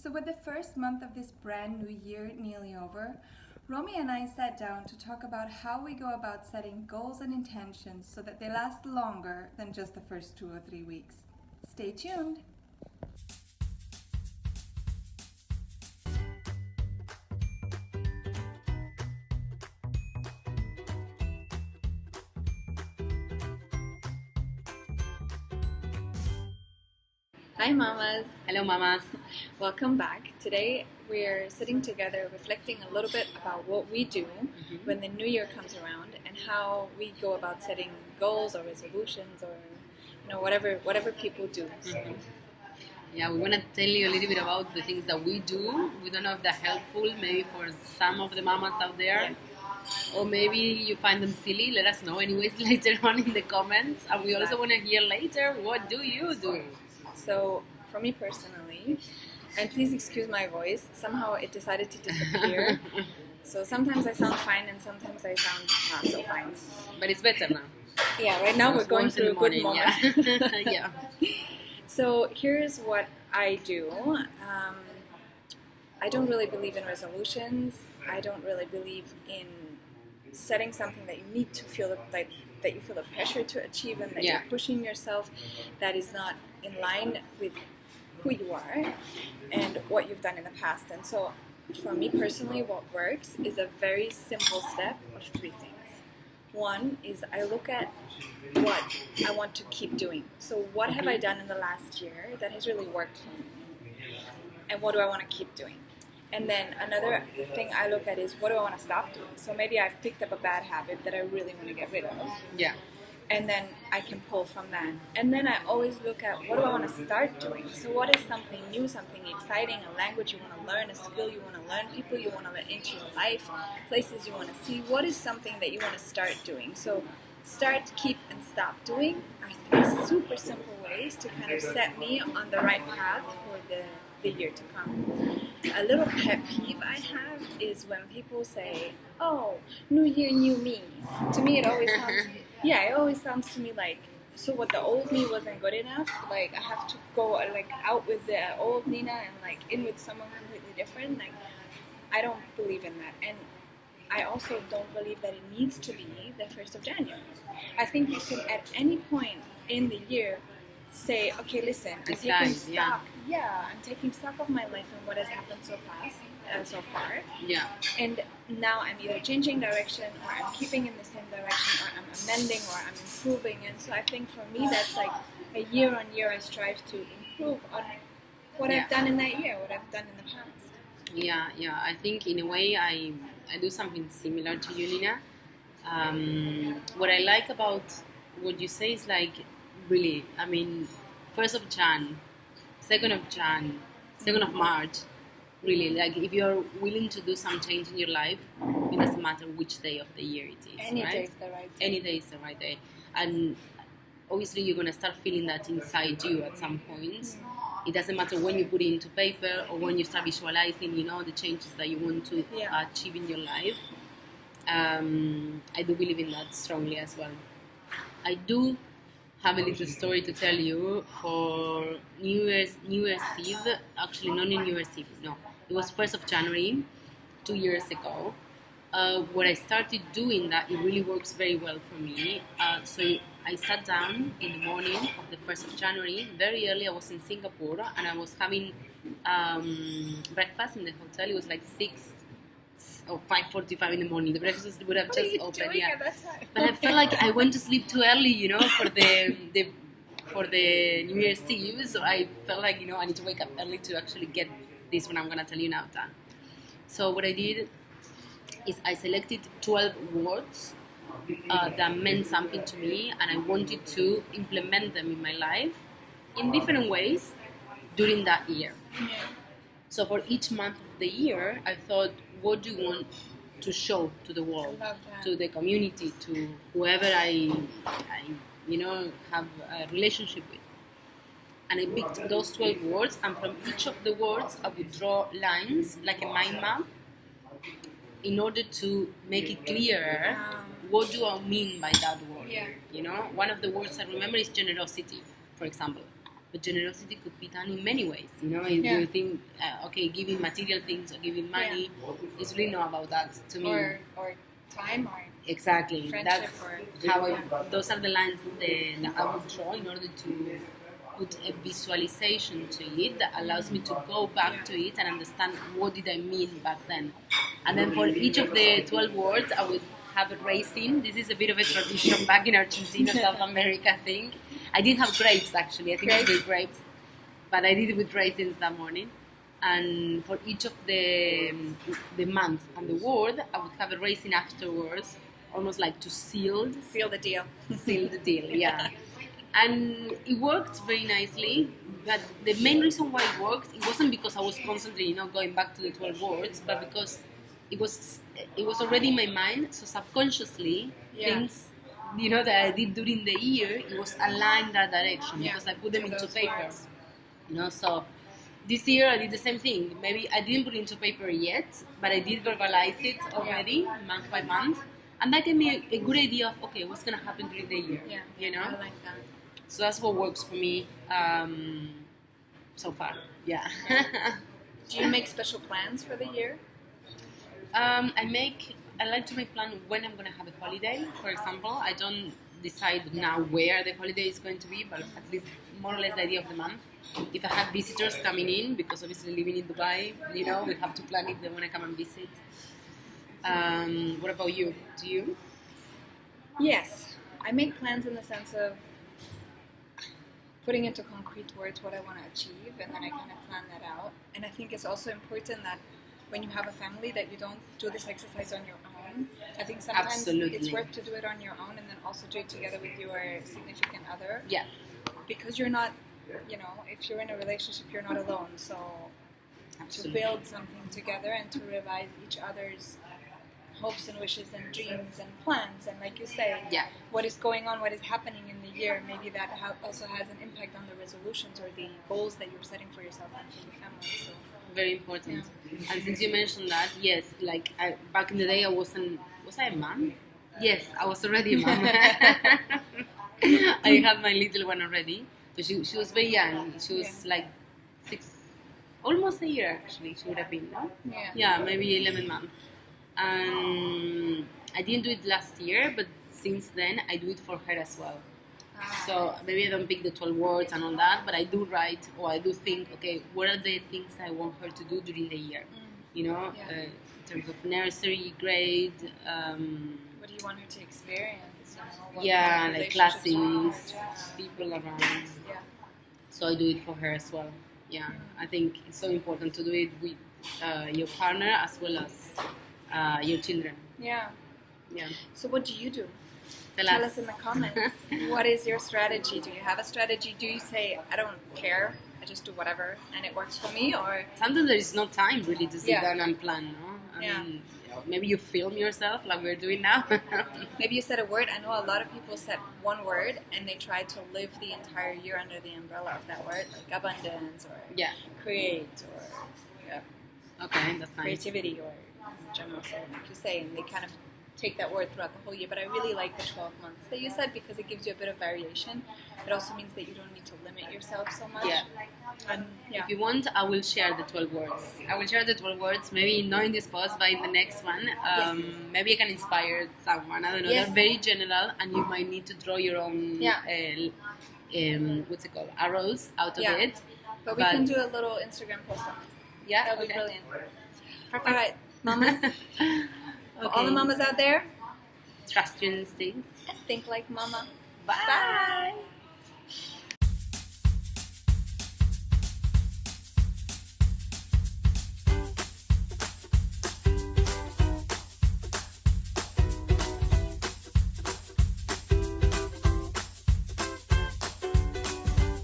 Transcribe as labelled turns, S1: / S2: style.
S1: So with the first month of this brand new year nearly over, Romi and I sat down to talk about how we go about setting goals and intentions so that they last longer than just the first 2 or 3 weeks. Stay tuned! Hi mamas!
S2: Hello, mamas.
S1: Welcome back. Today we're sitting together reflecting a little bit about what we do when the new year comes around and how we go about setting goals or resolutions or whatever people do. So,
S2: Yeah, we want to tell you a little bit about the things that we do. We don't know if they're helpful, maybe for some of the mamas out there. Or maybe you find them silly. Let us know anyways later on in the comments. And we also want to hear later, what do you do?
S1: So for me personally, and please excuse my voice, somehow it decided to disappear. So sometimes I sound fine and sometimes I sound not so fine.
S2: But it's better now.
S1: Yeah, right now we're going through a good moment.
S2: Yeah. Yeah.
S1: So here's what I do. I don't really believe in resolutions. I don't really believe in setting something that you need to feel like that you feel the pressure to achieve and that you're pushing yourself that is not in line with who you are and what you've done in the past. And so for me personally, what works is a very simple step of 3 things. One is I look at what I want to keep doing. So what have I done in the last year that has really worked for me? And what do I want to keep doing? And then another thing I look at is what do I want to stop doing? So maybe I've picked up a bad habit that I really want to get rid of.
S2: Yeah.
S1: And then I can pull from that. And then I always look at what do I want to start doing? So what is something new, something exciting, a language you want to learn, a skill you want to learn, people you want to let into your life, places you want to see. What is something that you want to start doing? So start, keep, and stop doing are 3 super simple ways to kind of set me on the right path for the year to come. A little pet peeve I have is when people say, oh, new year, new me. To me it always sounds to me like, so what, the old me wasn't good enough? Like I have to go like out with the old Nina and like in with someone completely different? Like I don't believe in that. And I also don't believe that it needs to be the 1st of January. I think you can at any point in the year say, okay, listen, I'm taking stock. Yeah, I'm taking stock of my life and what has happened so far.
S2: Yeah.
S1: And now I'm either changing direction or I'm keeping in the same direction or I'm amending or I'm improving. And so I think for me that's like a year on year I strive to improve on what I've done in that year, what I've done in the past.
S2: Yeah. I think in a way I do something similar to you, Nina. What I like about what you say is like, really, I mean, 1st of Jan, 2nd of Jan, 2nd of March, really, like if you're willing to do some change in your life, it doesn't matter which day of the year it is,
S1: Any
S2: right?
S1: day is the right day.
S2: Any day is the right day. And obviously you're going to start feeling that inside you at some point. It doesn't matter when you put it into paper or when you start visualizing, the changes that you want to achieve in your life. I do believe in that strongly as well. I do have a little story to tell you for New Year's Eve. Actually, not New Year's Eve. No, it was 1st of January, 2 years ago. What I started doing that it really works very well for me. So I sat down in the morning of the 1st of January, very early. I was in Singapore and I was having breakfast in the hotel. It was like 6 or 5:45 in the morning. The breakfast would have just opened. Yeah, but I felt like I went to sleep too early, for the New Year's Eve. So I felt like I need to wake up early to actually get this one I'm gonna tell you now done. So what I did is I selected 12 words that meant something to me, and I wanted to implement them in my life in different ways during that year.
S1: Yeah.
S2: So for each month of the year, I thought, what do you want to show to the world, to the community, to whoever I have a relationship with? And I picked those 12 words, and from each of the words, I would draw lines, like a mind map, in order to make it clearer, what do I mean by that word? Yeah. One of the words I remember is generosity, for example. But generosity could be done in many ways. If you think, okay, giving material things or giving money, it's really not about that to me.
S1: Or time or
S2: exactly.
S1: friendship
S2: That's those are the lines that I would draw in order to put a visualization to it that allows me to go back to it and understand what did I mean back then. And then for each of the 12 words, I would have a raisin. This is a bit of a tradition back in Argentina, South America, I think. I did have grapes, actually. I think I did grapes. But I did it with raisins that morning. And for each of the month and the word, I would have a raisin afterwards, almost like to seal
S1: the deal.
S2: Seal the deal, yeah. And it worked very nicely. But the main reason why it worked, it wasn't because I was constantly, going back to the 12 words, but because it was already in my mind. So subconsciously, things that I did during the year, it was aligned that direction because I put them into paper. Words. So this year I did the same thing. Maybe I didn't put it into paper yet, but I did verbalize it already, month by month. And that gave me a good idea of, okay, what's going to happen during the year,
S1: I like that.
S2: So that's what works for me so far, yeah.
S1: Do you make special plans for the year?
S2: I like to make plan when I'm going to have a holiday, for example. I don't decide now where the holiday is going to be, but at least more or less the idea of the month. If I have visitors coming in, because obviously living in Dubai, we have to plan if they want to come and visit. What about you? Do you?
S1: Yes. I make plans in the sense of putting into concrete words what I want to achieve, and then I kind of plan that out. And I think it's also important that when you have a family that you don't do this exercise on your own. I think sometimes it's worth to do it on your own and then also do it together with your significant other.
S2: Yeah.
S1: Because you're not, if you're in a relationship, you're not alone. So to build something together and to realize each other's hopes and wishes and dreams and plans, and like you say, what is going on, what is happening in the year, maybe that also has an impact on the resolutions or the goals that you're setting for yourself and for the family. So
S2: very important. And since you mentioned that, yes, like back in the day, was I a mom? Yes, I was already a mom. I had my little one already. So she was very young. She was like 6, almost a year actually. She would have been, no? Yeah, maybe 11 months. And I didn't do it last year, but since then I do it for her as well. So maybe I don't pick the 12 words and all that, but I do write, or I do think, okay, what are the things I want her to do during the year? In terms of nursery, grade.
S1: What do you want her to experience?
S2: Like classes, people around. So I do it for her as well. Yeah, I think it's so important to do it with your partner as well as your children.
S1: Yeah. So what do you do?
S2: Tell
S1: us in the comments. What is your strategy? Do you have a strategy? Do you say, I don't care, I just do whatever and it works for me? Or
S2: sometimes there is no time really to sit down and plan, no? I mean, maybe you film yourself like we're doing now.
S1: Maybe you said a word. I know a lot of people said one word and they try to live the entire year under the umbrella of that word, like abundance or create or
S2: okay, that's nice.
S1: Creativity or general, like you say, and they kind of take that word throughout the whole year. But I really like the 12 months that you said because it gives you a bit of variation. It also means that you don't need to limit yourself so much. And
S2: if you want, I will share the 12 words. Maybe not in this post, but in the next one. Maybe I can inspire someone. I don't know. They're very general, and you might need to draw your own what's it called? Arrows out of it.
S1: But we can do a little Instagram post on this.
S2: Yeah,
S1: that would be brilliant. Perfect. All right, mamas. For all the mamas out there,
S2: trust your instincts.
S1: Think like mama.
S2: Bye.